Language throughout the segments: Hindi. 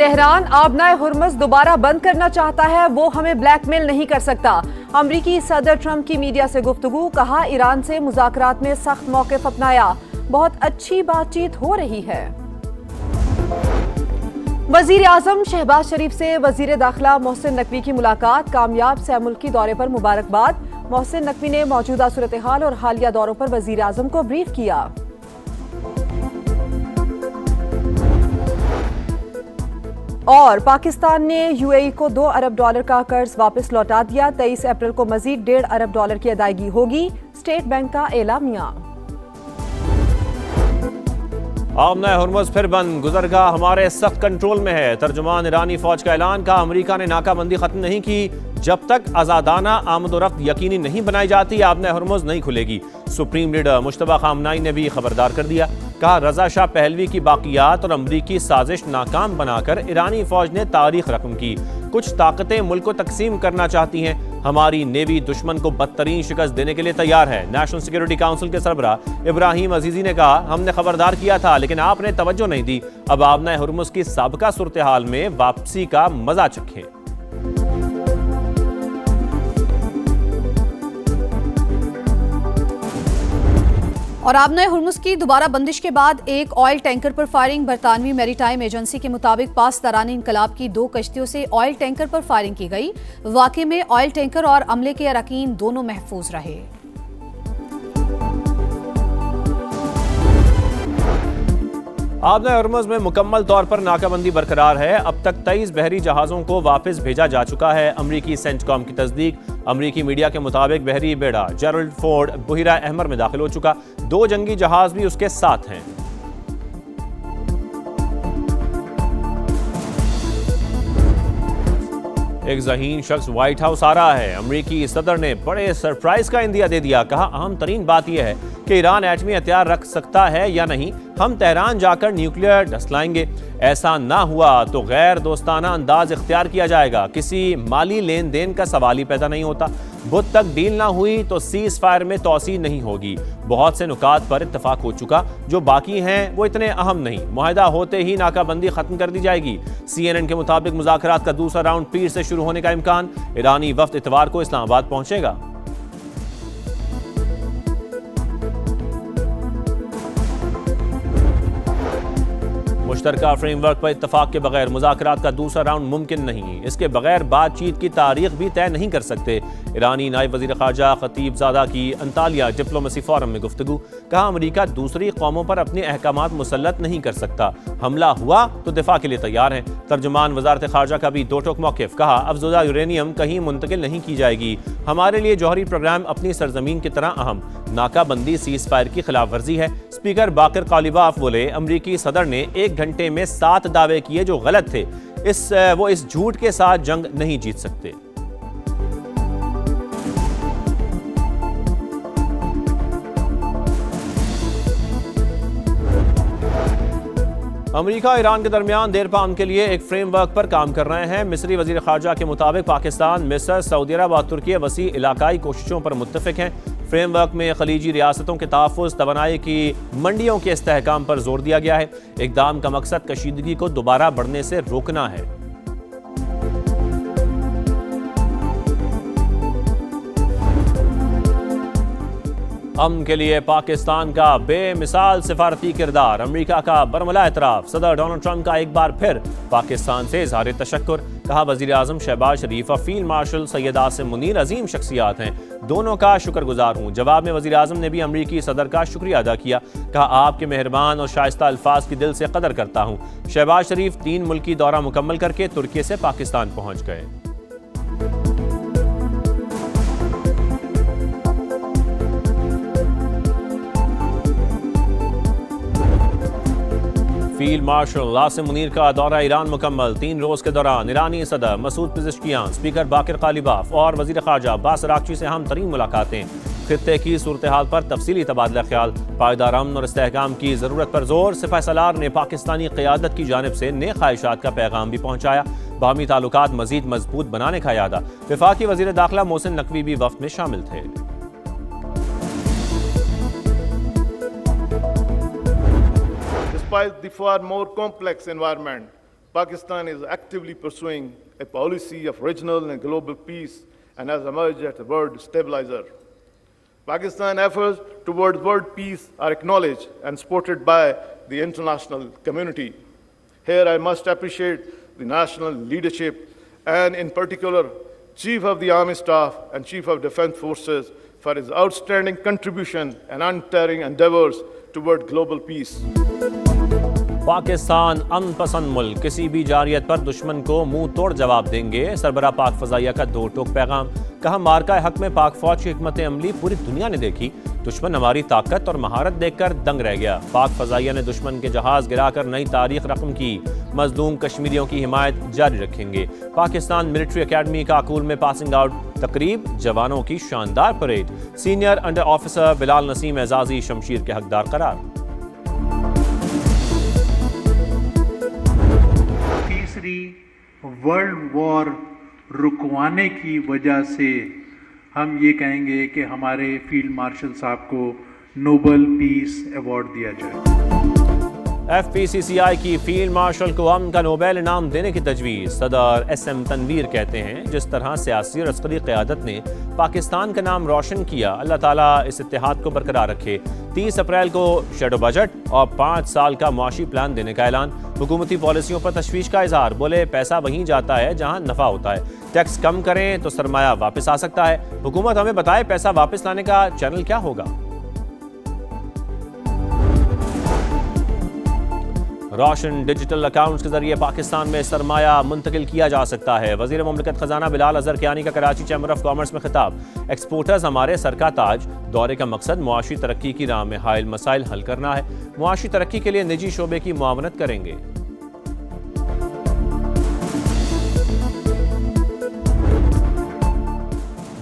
तेहरान आबनाए हुर्मुज़ दोबारा बंद करना चाहता है, वो हमें ब्लैकमेल नहीं कर सकता। अमरीकी सदर ट्रंप की मीडिया से गुफ्तगू, कहा ईरान से मुज़ाकरात में सख्त मौक़िफ़ अपनाया, बहुत अच्छी बातचीत हो रही है। वज़ीर आज़म शहबाज शरीफ से वज़ीर दाखिला मोहसिन नकवी की मुलाकात, कामयाब सह मुल्की दौरे पर मुबारकबाद। मोहसिन नकवी ने मौजूदा सूरत हाल और हालिया दौरों पर वज़ीर आज़म को ब्रीफ किया। और पाकिस्तान ने यूएई को $2 अरब का कर्ज वापस लौटा दिया। 23 अप्रैल को मजीद $1.5 अरब की अदायगी होगी, स्टेट बैंक का एलामिया। आबनाए हुर्मुज़ फिर बंद, गुज़रगाह हमारे सख्त कंट्रोल में है। तर्जुमान ईरानी फौज का ऐलान, कहा अमरीका ने नाकाबंदी खत्म नहीं की जब तक आज़ादाना आमदोरफ्त यकीनी नहीं बनाई जाती, आबनाए हुर्मुज़ नहीं खुलेगी। सुप्रीम लीडर मुश्तबा खामनाई ने भी खबरदार कर दिया, कहा रजा शाह पहलवी की बाकियात और अमरीकी साजिश नाकाम बनाकर ईरानी फौज ने तारीख रकम की। कुछ ताकतें मुल्क को तकसीम करना चाहती हैं, हमारी नेवी दुश्मन को बदतरीन शिकस्त देने के लिए तैयार है। नेशनल सिक्योरिटी काउंसिल के सरबराह इब्राहिम अजीजी ने कहा, हमने खबरदार किया था लेकिन आपने तवज्जो नहीं दी, अब आबनाए हुर्मुज़ की साबिका सूरत हाल में वापसी का मजा चखें। और आबनाए हुर्मुज़ की दोबारा बंदिश के बाद एक ऑयल टैंकर पर फायरिंग। बरतानवी मैरीटाइम एजेंसी के मुताबिक पास दरानी इनकलाब की 2 कश्तियों से ऑयल टैंकर पर फायरिंग की गई। वाक़े में ऑयल टैंकर और अमले के अरकान दोनों महफूज रहे। आबनाए हुर्मुज़ में मुकम्मल तौर पर नाकाबंदी बरकरार है। अब तक 23 बहरी जहाज़ों को वापस भेजा जा चुका है। अमरीकी सेंटकॉम की तस्दीक, अमरीकी मीडिया के मुताबिक बहरी बेड़ा जेरल्ड फोर्ड बुहिरा अहमर में दाखिल हो चुका, 2 जंगी जहाज भी उसके साथ हैं। एक ज़हीन शख्स व्हाइट हाउस आ रहा है। अमरीकी सदर ने बड़े सरप्राइज का इंदिया दे दिया, कहा अहम तरीन बात यह है कि ईरान एटमी हथियार रख सकता है या नहीं, हम तेहरान जाकर न्यूक्लियर डसलाएंगे। ऐसा ना हुआ तो गैर दोस्ताना अंदाज इख्तियार किया जाएगा। किसी माली लेन देन का सवाल ही पैदा नहीं होता। बुध तक डील ना हुई तो सीज फायर में तोसी नहीं होगी। बहुत से नुकात पर इत्तफाक हो चुका, जो बाकी हैं वो इतने अहम नहीं। मुआहिदा होते ही नाकाबंदी खत्म कर दी जाएगी। CNN के मुताबिक मुज़ाकरात का दूसरा राउंड पीर से शुरू होने का इम्कान। ईरानी वफ्द इतवार को इस्लामाबाद पहुंचेगा। मुश्तरका फ्रेमवर्क पर इत्तफाक के बगैर मुज़ाकरात का दूसरा राउंड मुमकिन नहीं। इसके बगैर बातचीत की तारीख भी तय नहीं कर सकते। ईरानी नायब वज़ीर ख़ारजा खतीब ज़ादा की अंतालिया डिप्लोमेसी फोरम में गुफ्तगू, कहा अमरीका दूसरी कौमों पर अपने अहकामात मुसल्लत नहीं कर सकता, हमला हुआ तो दिफा के लिए तैयार हैं। तर्जुमान वज़ारत ख़ारजा का भी दो टोक मौक़िफ़, कहा अफज़ुदा यूरेनियम कहीं मुंतकिल नहीं की जाएगी, हमारे लिए जौहरी प्रोग्राम अपनी सरजमीन की तरह अहम। नाकाबंदी सीज़ फायर की खिलाफ वर्जी है। स्पीकर बाकर कालिबाफ बोले, अमरीकी सदर ने 1 घंटे में 7 दावे किए जो गलत थे। वो इस झूठ के साथ जंग नहीं जीत सकते। अमरीका ईरान के दरमियान देर पाम के लिए एक फ्रेमवर्क पर काम कर रहे हैं। मिस्री वजीर खारजा के मुताबिक पाकिस्तान, मिस्र, सऊदी अरब और तुर्की वसी इलाकाई कोशिशों पर मुत्तफिक हैं। फ्रेमवर्क में खलीजी रियासतों के तहफ़्फ़ुज़, तवानाई की मंडियों के इस्तेहकाम पर जोर दिया गया है। इक़दाम का मकसद कशीदगी को दोबारा बढ़ने से रोकना है। अमन के लिए पाकिस्तान का बेमिसाल सिफारती किरदार, अमरीका का बरमला एतराफ़। सदर डोनाल्ड ट्रंप का एक बार फिर पाकिस्तान से इज़हार तशक्कुर, कहा वज़ीर आज़म शहबाज शरीफ और फील्ड मार्शल सैयद आसिम मुनीर अजीम शख्सियात हैं, दोनों का शुक्रगुजार हूँ। जवाब में वज़ीर आज़म ने भी अमरीकी सदर का शुक्रिया अदा किया, कहा आपके मेहरबान और शाइस्ता अल्फाज की दिल से कदर करता हूँ। शहबाज शरीफ 3 मुल्की दौरा मुकम्मल करके तुर्की से पाकिस्तान पहुँच गए। फील्ड मार्शल आसिम मुनीर का दौरा ईरान मुकम्मल। 3 रोज के दौरान ईरानी सदर मसूद पेज़ेश्कियान, स्पीकर बाकर कालिबाफ और वज़ीर ख़ारजा अब्बास अराग़ची से अहम तरीन मुलाकातें। खित्ते की सूरत हाल पर तफसीली तबादला ख्याल, पायदार अमन और इस्तेहकाम की ज़रूरत पर जोर। सिपाही सालार ने पाकिस्तानी क़यादत की जानिब से नेक ख्वाहिशात का पैगाम भी पहुँचाया। बाहमी ताल्लुकात मज़ीद मजबूत बनाने का यादा। वफाकी वज़ीर दाखिला मोहसिन नकवी भी वफ़द में शामिल थे। Despite the far more complex environment Pakistan is actively pursuing a policy of regional and global peace and has emerged as a world stabilizer. Pakistan's efforts towards world peace are acknowledged and supported by the international community. Here I must appreciate the national leadership and in particular Chief of the Army Staff and Chief of Defense Forces for his outstanding contribution and untiring endeavors toward global peace. Pakistan अनपसंद मुल्क किसी भी जारियत पर दुश्मन को मुंह तोड़ जवाब देंगे। सरबरा पाक फजाइया का दो टोक पैगाम। कहा मार्का हक में पाक फौज की हिकमत अमली पूरी दुनिया ने देखी, दुश्मन हमारी ताकत और महारत देखकर दंग रह गया। पाक फजाइया ने दुश्मन के जहाज गिराकर नई तारीख रकम की। मजलूम कश्मीरियों की हिमायत जारी रखेंगे। पाकिस्तान मिलिट्री एकेडमी काकूल में पासिंग आउट तकरीब, जवानों की शानदार परेड। Senior under officer Bilal Naseem एजाजी शमशीर के हकदार करार। तीसरी वर्ल्ड वॉर रुकवाने की वजह से हम ये कहेंगे कि हमारे फील्ड मार्शल साहब को नोबेल पीस अवार्ड दिया जाए। FPCCI की फील्ड मार्शल को अमन का नोबेल इनाम देने की तजवीज़। सदर SM तनवीर कहते हैं जिस तरह सियासी और अस्करी क़यादत ने पाकिस्तान का नाम रोशन किया, अल्लाह ताला इस इत्तेहाद को बरकरार रखे। 30 अप्रैल को शेडो बजट और 5 साल का मुआशी प्लान देने का ऐलान। हुकूमती पॉलिसियों पर तशवीश का इजहार। बोले पैसा वहीं जाता है जहां नफा होता है, टैक्स कम करें तो सरमाया वापस आ सकता है। हुकूमत हमें बताए पैसा वापस लाने का चैनल क्या होगा। रोशन डिजिटल अकाउंट्स के जरिए पाकिस्तान में सरमाया मुंतकिल किया जा सकता है। वजीर मुमलिकत खजाना बिलाल अजहर कियानी का कराची चैम्बर ऑफ कॉमर्स में खिताब। एक्सपोर्टर्स हमारे सर का ताज। दौरे का मकसद मुआशी तरक्की की राह में हायल मसाइल हल करना है। मुआशी तरक्की के लिए निजी शोबे की मुआवनत करेंगे।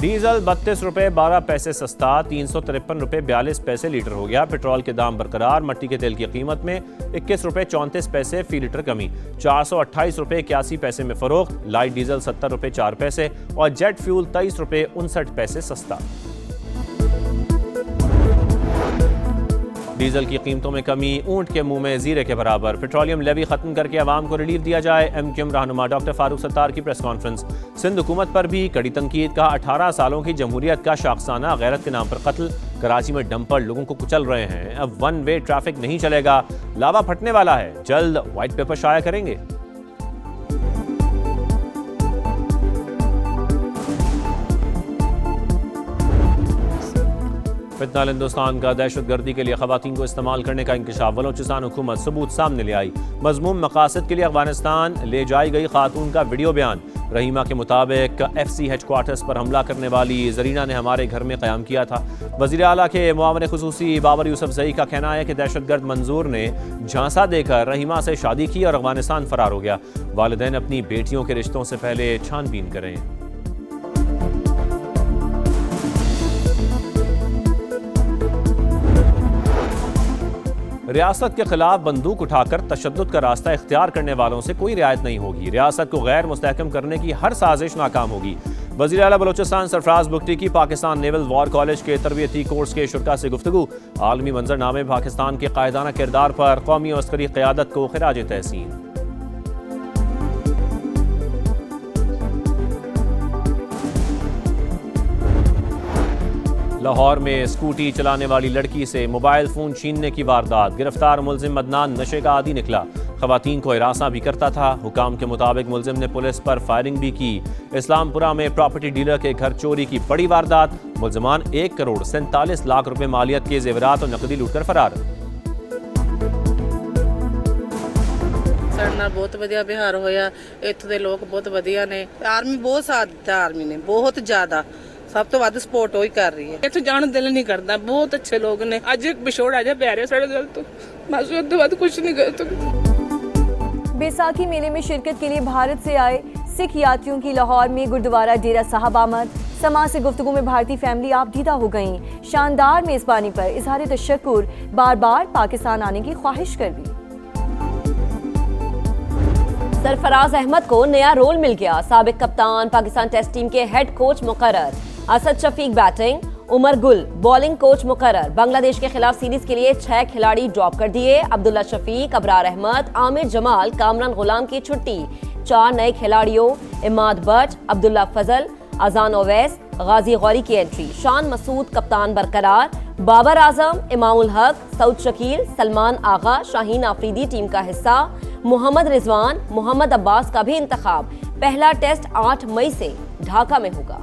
डीजल 32 रुपये 12 पैसे सस्ता, 353 रुपये 42 पैसे लीटर हो गया। पेट्रोल के दाम बरकरार। मट्टी के तेल की कीमत में 21 रुपये 34 पैसे फी लीटर कमी। 428 रुपये 81 पैसे में फरोख्त। लाइट डीजल 70 रुपये 4 पैसे और जेट फ्यूल 23 रुपये 59 पैसे सस्ता। डीजल की कीमतों में कमी, ऊंट के मुंह में जीरे के बराबर। पेट्रोलियम लेवी खत्म करके अवाम को रिलीफ दिया जाए। MQM रहनुमा डॉक्टर फारूक सत्तार की प्रेस कॉन्फ्रेंस। सिंध हुकूमत पर भी कड़ी तनकीद। का 18 सालों की जमहूरियत का शाखसाना गैरत के नाम पर कत्ल। कराची में डंपर लोगों को कुचल रहे हैं। अब वन वे ट्रैफिक नहीं चलेगा, लावा फटने वाला है। जल्द व्हाइट पेपर शाया करेंगे। फितना हिंदुस्तान का दहशतगर्दी के लिए खवातीन को इस्तेमाल करने का इंकशाफ। बलोचिस्तान हुकूमत सबूत सामने ले आई। मजमूम मकासद के लिए अफगानिस्तान ले जाई गई खातून का वीडियो बयान। रहीमा के मुताबिक FC हेडक्वार्टर्स पर हमला करने वाली जरीना ने हमारे घर में क़याम किया था। वज़ीर आला के मुआवन खुसूसी बाबर यूसुफजई का कहना है कि दहशतगर्द मंजूर ने झांसा देकर रहीमा से शादी की और अफगानिस्तान फरार हो गया। वालिदैन अपनी बेटियों के रिश्तों से पहले छानबीन करें। रियासत के खिलाफ बंदूक उठाकर तशद्दुद का रास्ता इख्तियार करने वालों से कोई रियायत नहीं होगी। रियासत को गैर मुस्तहकम करने की हर साजिश नाकाम होगी। वज़ीर आला बलोचिस्तान सरफराज बुख्ती की पाकिस्तान नेवल वॉर कॉलेज के तरबियती कोर्स के शुरा से गुफ्तगू। आलमी मंजरनामे पाकिस्तान के कायदाना किरदार पर कौमी और अस्करी क़यादत को खिराज तहसीन। लाहौर में स्कूटी चलाने वाली लड़की से मोबाइल फोन छीनने की वारदात। गिरफ्तार मुलजिम अदनान नशे का आदी निकला। खवातीन को हिरासा भी करता था। हुकाम के मुताबिक मुलजिम ने पुलिस पर फायरिंग भी की। इस्लामपुरा में प्रॉपर्टी डीलर के घर चोरी की बड़ी वारदात। मुलजमान 1 करोड़ 47 लाख रुपए मालियत के जेवरात और नकदी लूटकर फरार। ਸਾਡੇ ਨਾਲ ਬਹੁਤ ਵਧੀਆ ਵਿਹਾਰ ਹੋਇਆ। ਇੱਥੋਂ ਦੇ ਲੋਕ ਬਹੁਤ ਵਧੀਆ ਨੇ। ਆਰਮੀ ਬਹੁਤ ਸਾਥ ਦਿੱਤਾ, ਆਰਮੀ ਨੇ ਬਹੁਤ ਜ਼ਿਆਦਾ ਸਭ ਤੋਂ ਵੱਧ ਸਪੋਰਟ ਉਹ ਹੀ ਕਰ ਰਹੀ ਹੈ। ਇੱਥੇ ਜਾਣ ਨੂੰ ਦਿਲ ਨਹੀਂ ਕਰਦਾ। ਬਹੁਤ ਅੱਛੇ ਲੋਕ ਨੇ। ਅੱਜ ਇੱਕ ਵਿਛੋੜ ਆ ਜਾ ਪੈ ਰਿਹਾ ਸਾਡੇ ਦਿਲ ਤੋਂ। ਬਸ ਉਸ ਤੋਂ ਬਾਅਦ ਕੁਝ नहीं कर सकते। बैसाखी मेले में शिरकत के लिए भारत से आए सिख यात्रियों की लाहौर में गुरुद्वारा डेरा साहब आमद। समाज से गुफ्तगू में भारतीय फैमिली आपदीदा हो गईं। शानदार मेज़बानी पर इजहार तशक्कुर, बार बार पाकिस्तान आने की ख्वाहिश कर दी। सरफराज अहमद को नया रोल मिल गया। साबिक कप्तान पाकिस्तान टेस्ट टीम के हेड कोच मुकर्रर। Asad Shafiq batting, Umar Gul bowling coach मुकर्रर। बांग्लादेश के खिलाफ सीरीज के लिए 6 खिलाड़ी ड्रॉप कर दिए। अब्दुल्ला शफीक, अबरार अहमद, आमिर जमाल, कामरान गुलाम की छुट्टी। 4 नए खिलाड़ियों इमाद बट, अब्दुल्ला फजल, अजान ओवैस, गाजी गौरी की एंट्री। शान मसूद कप्तान बरकरार। बाबर आजम, इमामुल हक, सऊद शकील, सलमान आगा, शाहीन आफरीदी टीम का हिस्सा। मोहम्मद रिजवान, मोहम्मद अब्बास का भी इंतखाब। पहला टेस्ट 8 मई से ढाका में होगा।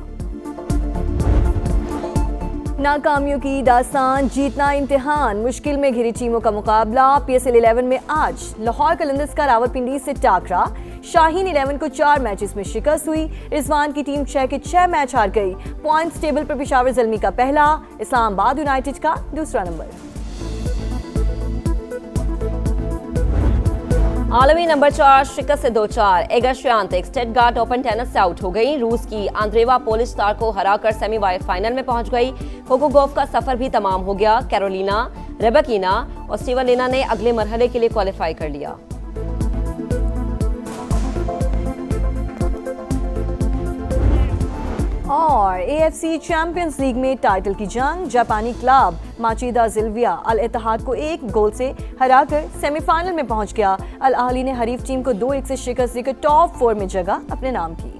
नाकामियों की दास्तान, जीतना इम्तिहान, मुश्किल में घिरी टीमों का मुकाबला। PSL 11 में आज लाहौर कलंदर्स का रावलपिंडी से टाकरा। शाहीन 11 को 4 मैचेस में शिकस्त हुई। रिजवान की टीम 6 के 6 मैच हार गई। पॉइंट्स टेबल पर पेशावर ज़ल्मी का पहला, इस्लामाबाद यूनाइटेड का दूसरा नंबर। आलमी नंबर 4 शिकस्त से 2-4। एगा श्यांतिक स्टटगार्ट ओपन टेनिस से आउट हो गई। रूस की आंद्रेवा पोलिश स्टार को हराकर सेमीफाइनल में पहुंच गई। कोको गोफ का सफर भी तमाम हो गया। कैरोलिना, रेबेकिना और स्टीवलिना ने अगले मरहले के लिए क्वालिफाई कर लिया। और AFC चैंपियंस लीग में टाइटल की जंग, जापानी क्लब माचिदा जिल्विया अल इत्तेहाद को 1 गोल से हराकर सेमीफाइनल में पहुंच गया। अल अहली ने हरीफ टीम को 2-1 से शिकस्त देकर टॉप 4 में जगह अपने नाम की।